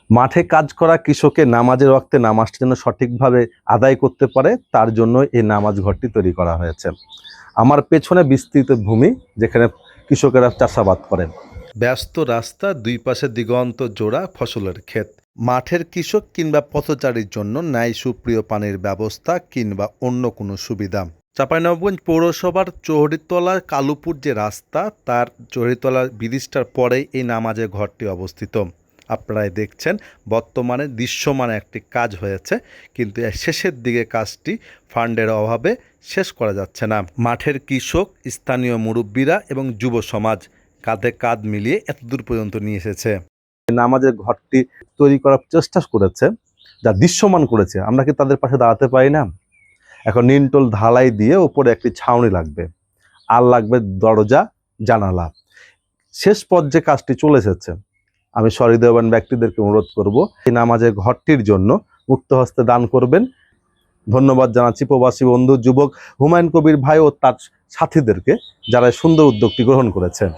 মাঠে কাজ করা কৃষকের নামাজের ওয়াক্তে নামাজটা যেন সঠিকভাবে আদায় করতে পারে, তার জন্য এই নামাজ ঘরটি তৈরি করা হয়েছে। আমার পেছনে বিস্তৃত ভূমি, যেখানে কৃষকেরা চাষাবাদ করেন। ব্যস্ত রাস্তা, দুই পাশে দিগন্ত জোড়া ফসলের ক্ষেত। মাঠের কৃষক কিংবা পথচারীর জন্য ন্যায় সুপ্রিয় পানির ব্যবস্থা কিংবা অন্য কোনো সুবিধা। চাঁপাইনবাবগঞ্জ পৌরসভার চৌহরিতলা কালুপুর যে রাস্তা, তার চৌহরিতলা ব্রিজটার পরেই এই নামাজের ঘরটি অবস্থিত। আপনারাই দেখছেন বর্তমানে দৃশ্যমান একটি কাজ হয়েছে, কিন্তু এর শেষের দিকে কাজটি ফান্ডের অভাবে শেষ করা যাচ্ছে না। মাঠের কৃষক, স্থানীয় মুরব্বীরা এবং যুব সমাজ কাঁধে কাঁধ মিলিয়ে এতদূর পর্যন্ত নিয়ে এসেছে। নামাজের ঘরটি তৈরি করার চেষ্টা করেছে, যা দৃশ্যমান করেছে। আমরা কি তাদের পাশে দাঁড়াতে পারি না? এখন নিমটোল ঢালাই দিয়ে ওপরে একটি ছাউনি লাগবে, আর লাগবে দরজা, জানালা। শেষ পর্যায়ে কাজটি চলে এসেছে। আমি সহৃদয়বান ব্যক্তিদেরকে অনুরোধ করব, এই নামাজের ঘরটির জন্য মুক্ত হস্তে দান করবেন। ধন্যবাদ জানাচ্ছি প্রবাসী বন্ধু যুবক হুমায়ুন কবির ভাই ও তার সাথীদেরকে, যারা সুন্দর উদ্যোগটি গ্রহণ করেছেন।